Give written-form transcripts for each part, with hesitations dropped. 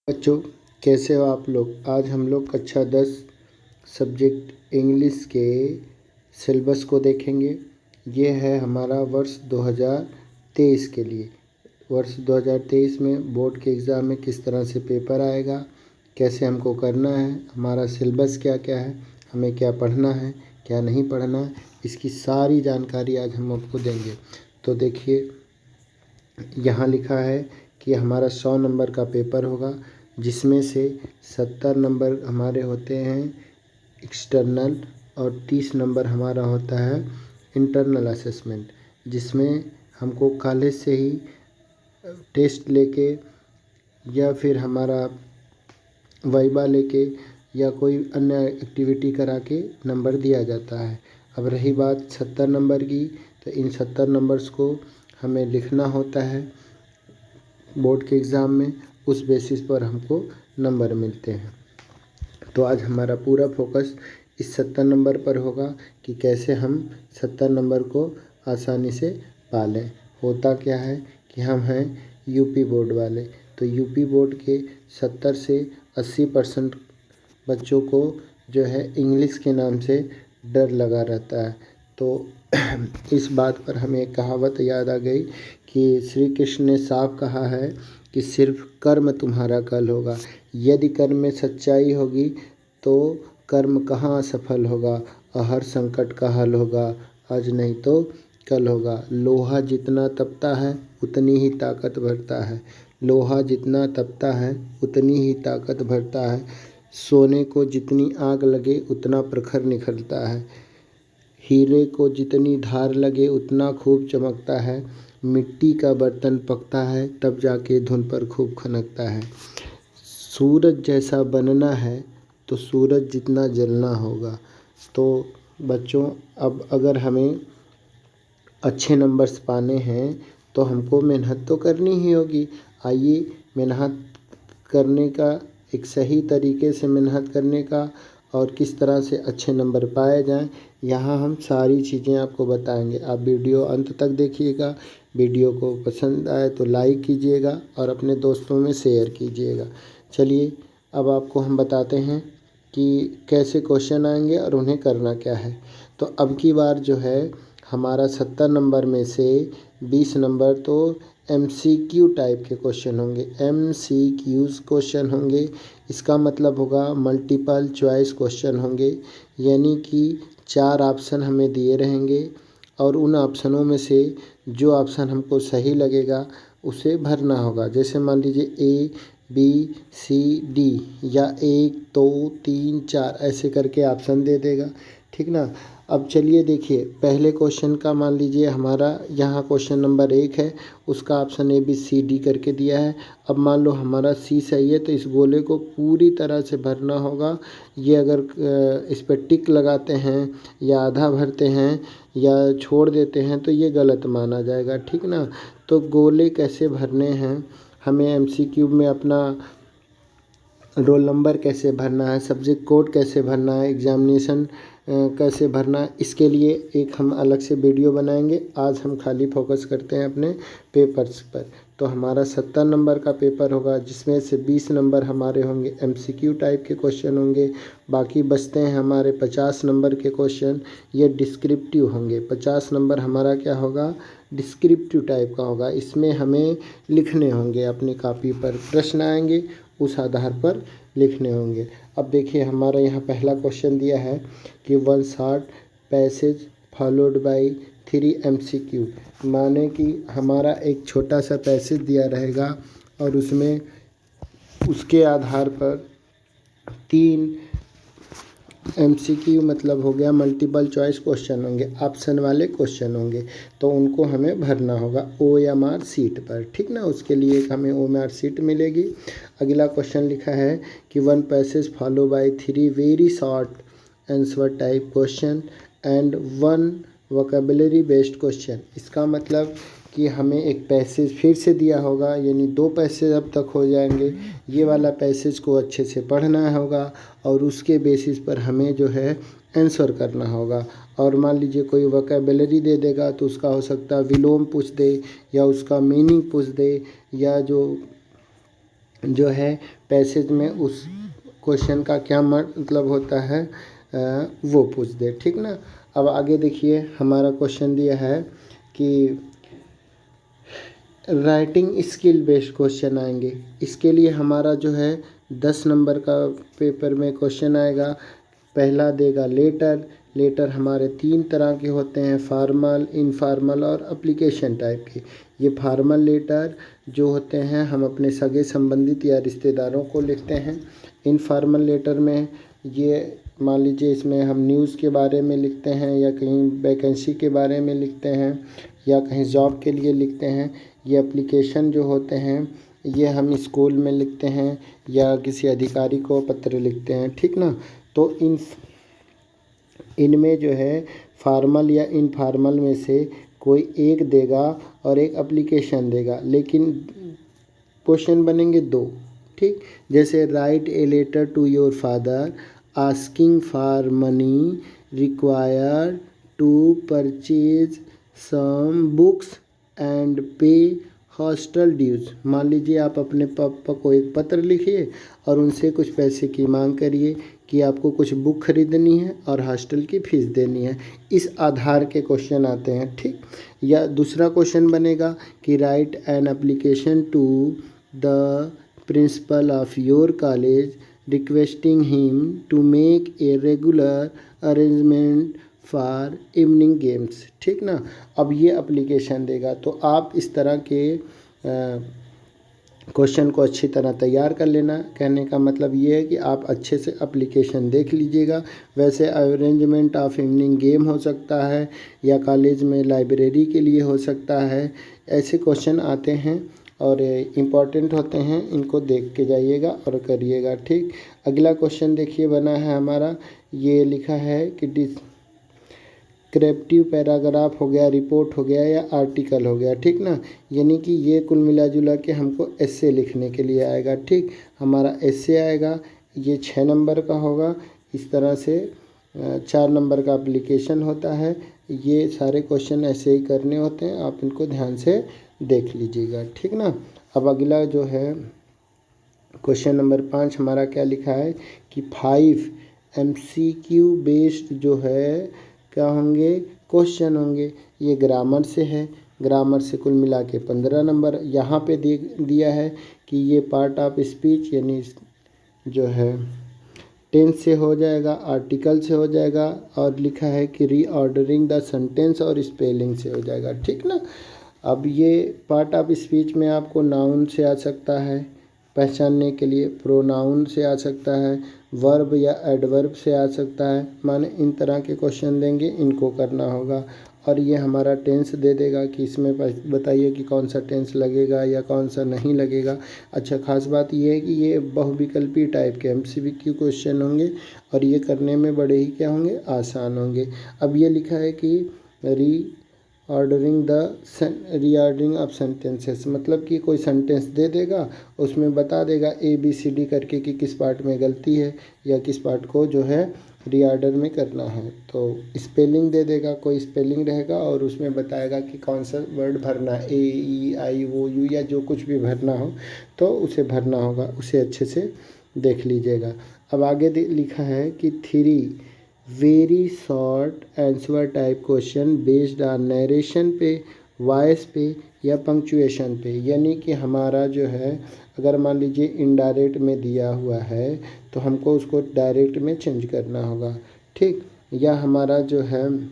बच्चों, कैसे हो आप लोग। आज हम लोग कक्षा 10 सब्जेक्ट इंग्लिश के सिलेबस को देखेंगे। ये है हमारा वर्ष 2023 के लिए। वर्ष 2023 में बोर्ड के एग्ज़ाम में किस तरह से पेपर आएगा, कैसे हमको करना है, हमारा सिलेबस क्या क्या है, हमें क्या पढ़ना है क्या नहीं पढ़ना है, इसकी सारी जानकारी आज हम आपको देंगे। तो देखिए, यहाँ लिखा है कि हमारा 100 नंबर का पेपर होगा, जिसमें से 70 नंबर हमारे होते हैं एक्सटर्नल और 30 नंबर हमारा होता है इंटरनल असेसमेंट, जिसमें हमको कॉलेज से ही टेस्ट लेके या फिर हमारा वाइवा लेके या कोई अन्य एक्टिविटी करा के नंबर दिया जाता है। अब रही बात 70 नंबर की, तो इन 70 नंबर्स को हमें लिखना होता है बोर्ड के एग्ज़ाम में, उस बेसिस पर हमको नंबर मिलते हैं। तो आज हमारा पूरा फोकस इस 70 नंबर पर होगा कि कैसे हम 70 नंबर को आसानी से पालें। होता क्या है कि हम हैं यूपी बोर्ड वाले, तो यूपी बोर्ड के 70 से 80% बच्चों को जो है इंग्लिश के नाम से डर लगा रहता है। तो इस बात पर हमें एक कहावत याद आ गई कि श्री कृष्ण ने साफ कहा है कि सिर्फ कर्म तुम्हारा कल होगा। यदि कर्म में सच्चाई होगी तो कर्म कहाँ सफल होगा, हर संकट का हल होगा, आज नहीं तो कल होगा। लोहा जितना तपता है उतनी ही ताकत भरता है, लोहा जितना तपता है उतनी ही ताकत भरता है। सोने को जितनी आग लगे उतना प्रखर निखरता है, हीरे को जितनी धार लगे उतना खूब चमकता है। मिट्टी का बर्तन पकता है तब जाके धुन पर खूब खनकता है। सूरज जैसा बनना है तो सूरज जितना जलना होगा। तो बच्चों, अब अगर हमें अच्छे नंबर्स पाने हैं तो हमको मेहनत तो करनी ही होगी। आइए, मेहनत करने का एक सही तरीके से मेहनत करने का और किस तरह से अच्छे नंबर पाए जाएं, यहाँ हम सारी चीज़ें आपको बताएंगे। आप वीडियो अंत तक देखिएगा। वीडियो को पसंद आए तो लाइक कीजिएगा और अपने दोस्तों में शेयर कीजिएगा। चलिए, अब आपको हम बताते हैं कि कैसे क्वेश्चन आएंगे और उन्हें करना क्या है। तो अब की बार जो है हमारा 70 नंबर में से 20 नंबर तो MCQ टाइप के क्वेश्चन होंगे। MCQs क्वेश्चन होंगे, इसका मतलब होगा मल्टीपल चॉइस क्वेश्चन होंगे, यानी कि 4 ऑप्शन हमें दिए रहेंगे और उन ऑप्शनों में से जो ऑप्शन हमको सही लगेगा उसे भरना होगा। जैसे मान लीजिए ABCD या 1 2 3 4 ऐसे करके ऑप्शन दे देगा, ठीक ना। अब चलिए देखिए, पहले क्वेश्चन का मान लीजिए हमारा यहाँ क्वेश्चन नंबर 1 है, उसका ऑप्शन ABCD करके दिया है। अब मान लो हमारा C सही है तो इस गोले को पूरी तरह से भरना होगा। ये अगर इस पर टिक लगाते हैं या आधा भरते हैं या छोड़ देते हैं तो ये गलत माना जाएगा, ठीक ना। तो गोले कैसे भरने हैं, हमें MCQ में अपना रोल नंबर कैसे भरना है, सब्जेक्ट कोड कैसे भरना है, एग्जामिनेशन कैसे भरना है, इसके लिए एक हम अलग से वीडियो बनाएंगे। आज हम खाली फोकस करते हैं अपने पेपर्स पर। तो हमारा 70 नंबर का पेपर होगा, जिसमें से 20 नंबर हमारे होंगे MCQ टाइप के क्वेश्चन होंगे। बाकी बचते हैं हमारे 50 नंबर के क्वेश्चन, ये डिस्क्रिप्टिव होंगे। 50 नंबर हमारा क्या होगा, डिस्क्रिप्टिव टाइप का होगा। इसमें हमें लिखने होंगे, अपनी कॉपी पर प्रश्न आएंगे, उस आधार पर लिखने होंगे। अब देखिए, हमारा यहाँ पहला क्वेश्चन दिया है कि 1 short passage followed by 3 MCQ, माने कि हमारा एक छोटा सा पैसेज दिया रहेगा और उसमें उसके आधार पर 3 MCQ मतलब हो गया मल्टीपल चॉइस क्वेश्चन होंगे, ऑप्शन वाले क्वेश्चन होंगे। तो उनको हमें भरना होगा OMR शीट पर, ठीक ना। उसके लिए एक हमें OMR शीट मिलेगी। अगला क्वेश्चन लिखा है कि 1 passage follow by 3 very short answer type question and 1 vocabulary based question. इसका मतलब कि हमें एक पैसेज फिर से दिया होगा, यानी 2 पैसेज अब तक हो जाएंगे। ये वाला पैसेज को अच्छे से पढ़ना होगा और उसके बेसिस पर हमें जो है आंसर करना होगा। और मान लीजिए कोई वोकेबलरी दे देगा तो उसका हो सकता है विलोम पूछ दे या उसका मीनिंग पूछ दे या जो जो है पैसेज में उस क्वेश्चन का क्या मतलब होता है वो पूछ दे, ठीक ना। अब आगे देखिए, हमारा क्वेश्चन दिया है कि राइटिंग स्किल बेस्ड क्वेश्चन आएंगे। इसके लिए हमारा जो है 10 नंबर का पेपर में क्वेश्चन आएगा। पहला देगा लेटर। लेटर हमारे 3 तरह के होते हैं, फॉर्मल, इनफॉर्मल और एप्लीकेशन टाइप के। ये फॉर्मल लेटर जो होते हैं हम अपने सगे संबंधित या रिश्तेदारों को लिखते हैं। इनफॉर्मल लेटर में ये मान लीजिए इसमें हम न्यूज़ के बारे में लिखते हैं या कहीं वैकेंसी के बारे में लिखते हैं या कहीं जॉब के लिए लिखते हैं। ये एप्लीकेशन जो होते हैं ये हम स्कूल में लिखते हैं या किसी अधिकारी को पत्र लिखते हैं, ठीक ना। तो इनमें जो है फॉर्मल या इनफॉर्मल में से कोई एक देगा और एक एप्लीकेशन देगा, लेकिन क्वेश्चन बनेंगे 2, ठीक। जैसे write a letter to your father asking for money required to purchase some books and pay hostel dues. मान लीजिए आप अपने पापा को एक पत्र लिखिए और उनसे कुछ पैसे की मांग करिए कि आपको कुछ बुक खरीदनी है और हॉस्टल की फ़ीस देनी है। इस आधार के क्वेश्चन आते हैं, ठीक। या दूसरा क्वेश्चन बनेगा कि write an application to the principal of your college requesting him to make a regular arrangement for evening games, ठीक ना। अब ये एप्लीकेशन देगा, तो आप इस तरह के क्वेश्चन को अच्छी तरह तैयार कर लेना। कहने का मतलब ये है कि आप अच्छे से एप्लीकेशन देख लीजिएगा। वैसे अरेंजमेंट ऑफ इवनिंग गेम हो सकता है या कॉलेज में लाइब्रेरी के लिए हो सकता है। ऐसे क्वेश्चन आते हैं और इम्पॉर्टेंट होते हैं, इनको देख के जाइएगा और करिएगा, ठीक। अगला क्वेश्चन देखिए बना है हमारा, ये लिखा है कि डिस्क्रिप्टिव पैराग्राफ हो गया, रिपोर्ट हो गया या आर्टिकल हो गया, ठीक ना। यानी कि ये कुल मिला जुला के हमको एस्से लिखने के लिए आएगा, ठीक। हमारा एस्से आएगा, ये 6 नंबर का होगा। इस तरह से 4 नंबर का एप्लीकेशन होता है। ये सारे क्वेश्चन ऐसे ही करने होते हैं, आप इनको ध्यान से देख लीजिएगा, ठीक ना। अब अगला जो है क्वेश्चन नंबर 5 हमारा क्या लिखा है कि 5 MCQ बेस्ड जो है क्या होंगे, क्वेश्चन होंगे। ये ग्रामर से है, ग्रामर से कुल मिला के 15 नंबर। यहाँ पे दिया है कि ये पार्ट ऑफ स्पीच यानी जो है टेंस से हो जाएगा, आर्टिकल से हो जाएगा और लिखा है कि रीऑर्डरिंग द सेंटेंस और स्पेलिंग से हो जाएगा, ठीक ना। अब ये पार्ट ऑफ स्पीच में आपको नाउन से आ सकता है पहचानने के लिए, प्रोनाउन से आ सकता है, वर्ब या एडवर्ब से आ सकता है। माने इन तरह के क्वेश्चन देंगे, इनको करना होगा। और ये हमारा टेंस दे देगा कि इसमें बताइए कि कौन सा टेंस लगेगा या कौन सा नहीं लगेगा। अच्छा, खास बात ये है कि ये बहुविकल्पी टाइप के MCQ क्वेश्चन होंगे और ये करने में बड़े ही क्या होंगे, आसान होंगे। अब ये लिखा है कि रीऑर्डरिंग ऑफ सेंटेंसेस, मतलब कि कोई सेंटेंस दे देगा, उसमें बता देगा ABCD करके कि किस पार्ट में गलती है या किस पार्ट को जो है रीऑर्डर में करना है। तो स्पेलिंग दे देगा, कोई स्पेलिंग रहेगा और उसमें बताएगा कि कौन सा वर्ड भरना है, AEIOU या जो कुछ भी भरना हो तो उसे भरना होगा, उसे अच्छे से देख लीजिएगा। अब आगे लिखा है कि 3 very short answer type question based on narration पे, वॉइस पे या पंक्चुएशन पे। यानी कि हमारा जो है अगर मान लीजिए इनडायरेक्ट में दिया हुआ है तो हमको उसको डायरेक्ट में चेंज करना होगा, ठीक। या हमारा जो है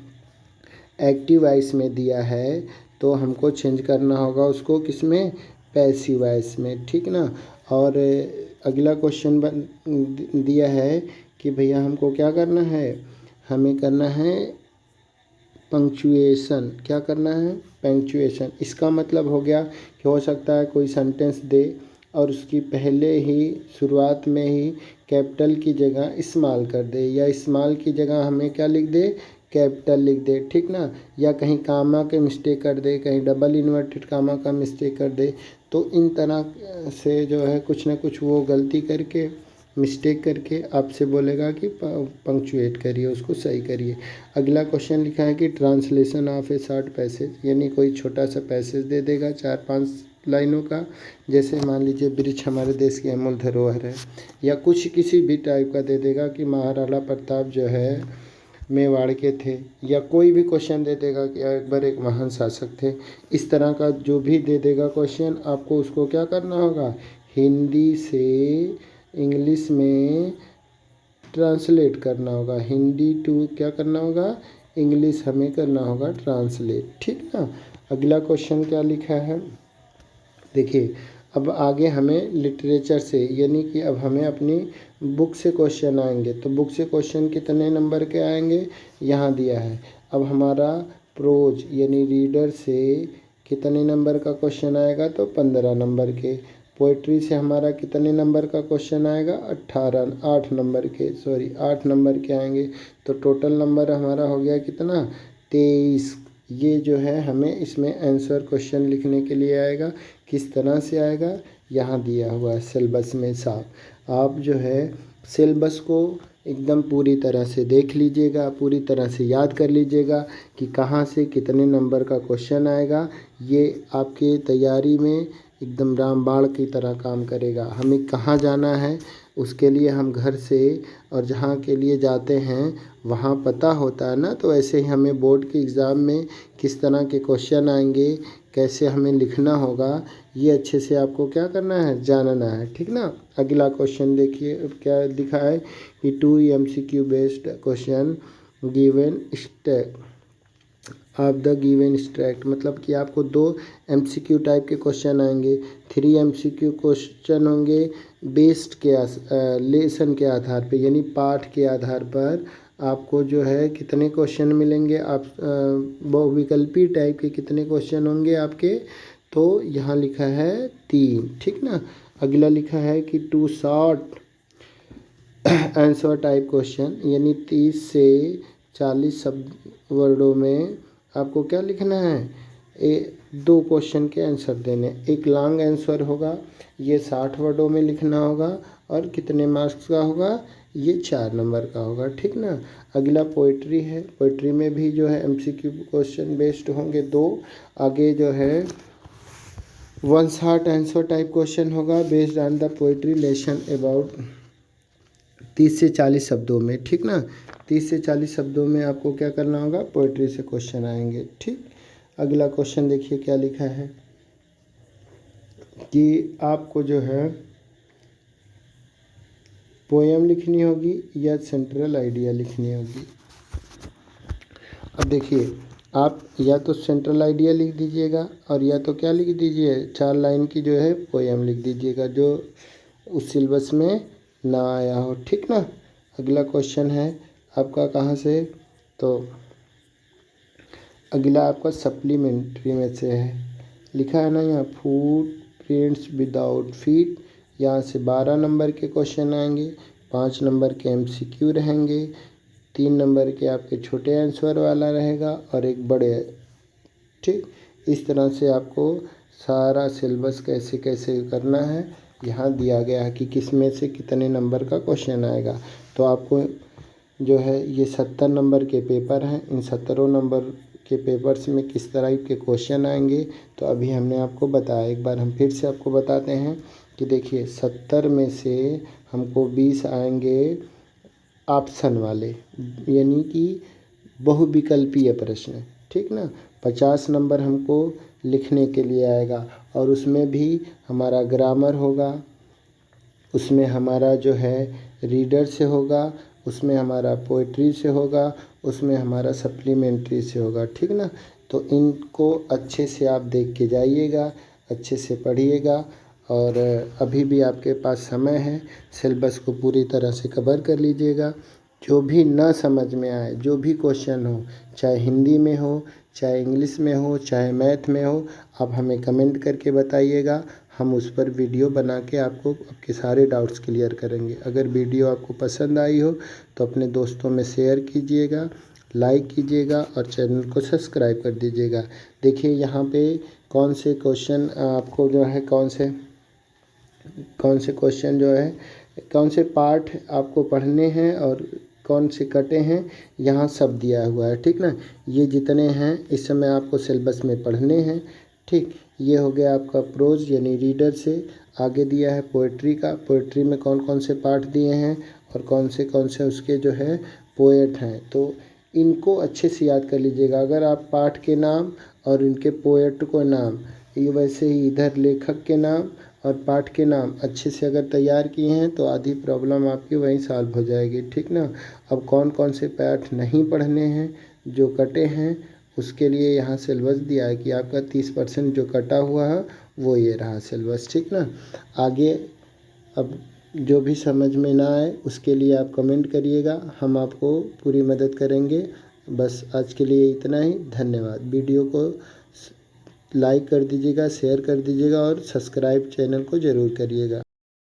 एक्टिव वॉइस में दिया है तो हमको चेंज करना होगा उसको किसमें, पैसिव वॉइस में, ठीक ना। और अगला क्वेश्चन दिया है कि भैया हमको क्या करना है, हमें करना है पंक्चुएशन। क्या करना है, पंक्चुएशन। इसका मतलब हो गया कि हो सकता है कोई सेंटेंस दे और उसकी पहले ही शुरुआत में ही कैपिटल की जगह स्मॉल कर दे या स्मॉल की जगह हमें क्या लिख दे, कैपिटल लिख दे, ठीक ना। या कहीं कामा के मिस्टेक कर दे, कहीं डबल इन्वर्टेड कामा का मिस्टेक कर दे। तो इन तरह से जो है कुछ ना कुछ वो गलती करके, मिस्टेक करके आपसे बोलेगा कि पंक्चुएट करिए, उसको सही करिए। अगला क्वेश्चन लिखा है कि translation of A short passage, यानी कोई छोटा सा पैसेज दे देगा 4-5 लाइनों का, जैसे मान लीजिए वृक्ष हमारे देश की अमूल्य धरोहर है, या कुछ किसी भी टाइप का दे देगा कि महाराणा प्रताप जो है मेवाड़ के थे, या कोई भी क्वेश्चन दे देगा कि अकबर एक महान शासक थे। इस तरह का जो भी दे देगा क्वेश्चन, आपको उसको क्या करना होगा, हिंदी से इंग्लिश में ट्रांसलेट करना होगा। हिंदी टू क्या करना होगा, इंग्लिश हमें करना होगा ट्रांसलेट, ठीक ना। अगला क्वेश्चन क्या लिखा है, देखिए अब आगे हमें लिटरेचर से, यानी कि अब हमें अपनी बुक से क्वेश्चन आएंगे। तो बुक से क्वेश्चन कितने नंबर के आएंगे, यहाँ दिया है। अब हमारा प्रोज यानी रीडर से कितने नंबर का क्वेश्चन आएगा, तो 15 नंबर के। पोइट्री से हमारा कितने नंबर का क्वेश्चन आएगा, 8 नंबर के, 8 नंबर के आएंगे। तो टोटल नंबर हमारा हो गया कितना, 23। ये जो है हमें इसमें आंसर क्वेश्चन लिखने के लिए आएगा। किस तरह से आएगा, यहाँ दिया हुआ है सिलेबस में साफ। आप जो है सिलेबस को एकदम पूरी तरह से देख लीजिएगा, पूरी तरह से याद कर लीजिएगा कि कहाँ से कितने नंबर का क्वेश्चन आएगा। ये आपके तैयारी में एकदम रामबाण की तरह काम करेगा। हमें कहाँ जाना है उसके लिए हम घर से और जहाँ के लिए जाते हैं वहाँ पता होता है ना, तो ऐसे ही हमें बोर्ड के एग्ज़ाम में किस तरह के क्वेश्चन आएंगे, कैसे हमें लिखना होगा, ये अच्छे से आपको क्या करना है, जानना है, ठीक ना। अगला क्वेश्चन देखिए क्या लिखा है कि 2 MCQ based question given stack of the given स्ट्रैक्ट, मतलब कि आपको 2 MCQ टाइप के क्वेश्चन आएंगे। 3 MCQ क्वेश्चन होंगे बेस्ड के लेसन के आधार पे, यानी पाठ के आधार पर आपको जो है कितने क्वेश्चन मिलेंगे। आप बहुविकल्पी टाइप के कितने क्वेश्चन होंगे आपके, तो यहाँ लिखा है 3, ठीक ना। अगला लिखा है कि 2 शॉर्ट आंसर टाइप क्वेश्चन, यानी 30 से 40 शब्द वर्डों में आपको क्या लिखना है, 2 क्वेश्चन के आंसर देने। एक लॉन्ग आंसर होगा, ये 60 वर्डों में लिखना होगा, और कितने मार्क्स का होगा, ये 4 नंबर का होगा, ठीक ना। अगला पोइट्री है, पोइट्री में भी जो है MCQ क्वेश्चन बेस्ड होंगे 2। आगे जो है 1 शॉर्ट आंसर टाइप क्वेश्चन होगा based on the poetry lesson about 30 से 40 शब्दों में, ठीक ना। 30 से 40 शब्दों में आपको क्या करना होगा, पोइट्री से क्वेश्चन आएंगे, ठीक। अगला क्वेश्चन देखिए क्या लिखा है कि आपको जो है पोएम लिखनी होगी या सेंट्रल आइडिया लिखनी होगी। अब देखिए आप या तो सेंट्रल आइडिया लिख दीजिएगा, और या तो क्या लिख दीजिए, 4 लाइन की जो है पोएम लिख दीजिएगा जो उस सिलेबस में ना आया हो, ठीक ना। अगला क्वेश्चन है आपका कहाँ से, तो अगला आपका सप्लीमेंट्री में से है, लिखा है ना यहाँ, फूड प्रिंट्स विदाउट फीट। यहाँ से 12 नंबर के क्वेश्चन आएंगे, 5 नंबर के MCQ रहेंगे, 3 नंबर के आपके छोटे आंसर वाला रहेगा, और एक बड़े, ठीक। इस तरह से आपको सारा सिलेबस कैसे कैसे करना है यहाँ दिया गया है कि किस में से कितने नंबर का क्वेश्चन आएगा। तो आपको जो है ये 70 नंबर के पेपर हैं, इन 70 नंबर के पेपर्स में किस तरह के क्वेश्चन आएंगे, तो अभी हमने आपको बताया। एक बार हम फिर से आपको बताते हैं कि देखिए 70 में से हमको 20 आएंगे ऑप्शन वाले, यानी कि बहुविकल्पीय प्रश्न, ठीक ना। 50 नंबर हमको लिखने के लिए आएगा, और उसमें भी हमारा ग्रामर होगा, उसमें हमारा जो है रीडर से होगा, उसमें हमारा पोइट्री से होगा, उसमें हमारा सप्लीमेंट्री से होगा, ठीक ना। तो इनको अच्छे से आप देख के जाइएगा, अच्छे से पढ़िएगा, और अभी भी आपके पास समय है, सिलेबस को पूरी तरह से कवर कर लीजिएगा। जो भी ना समझ में आए, जो भी क्वेश्चन हो, चाहे हिंदी में हो, चाहे इंग्लिश में हो, चाहे मैथ में हो, आप हमें कमेंट करके बताइएगा। हम उस पर वीडियो बना के आपको आपके सारे डाउट्स क्लियर करेंगे। अगर वीडियो आपको पसंद आई हो तो अपने दोस्तों में शेयर कीजिएगा, लाइक कीजिएगा, और चैनल को सब्सक्राइब कर दीजिएगा। देखिए यहाँ पे कौन से क्वेश्चन आपको जो है कौन से क्वेश्चन जो है कौन से पार्ट आपको पढ़ने हैं और कौन से कटे हैं, यहाँ सब दिया हुआ है, ठीक ना। ये जितने हैं इस समय आपको सिलेबस में पढ़ने हैं, ठीक। ये हो गया आपका प्रोज यानी रीडर से। आगे दिया है पोएट्री का, पोएट्री में कौन कौन से पार्ट दिए हैं और कौन से उसके जो है पोएट हैं, तो इनको अच्छे से याद कर लीजिएगा। अगर आप पाठ के नाम और इनके पोएट को नाम, ये वैसे ही इधर लेखक के नाम और पाठ के नाम अच्छे से अगर तैयार किए हैं तो आधी प्रॉब्लम आपकी वहीं सॉल्व हो जाएगी, ठीक ना। अब कौन कौन से पाठ नहीं पढ़ने हैं जो कटे हैं, उसके लिए यहाँ सिलेबस दिया है कि आपका 30% जो कटा हुआ है वो ये रहा सिलेबस, ठीक ना। आगे अब जो भी समझ में ना आए उसके लिए आप कमेंट करिएगा, हम आपको पूरी मदद करेंगे। बस आज के लिए इतना ही, धन्यवाद। वीडियो को लाइक कर दीजिएगा, शेयर कर दीजिएगा और सब्सक्राइब चैनल को ज़रूर करिएगा।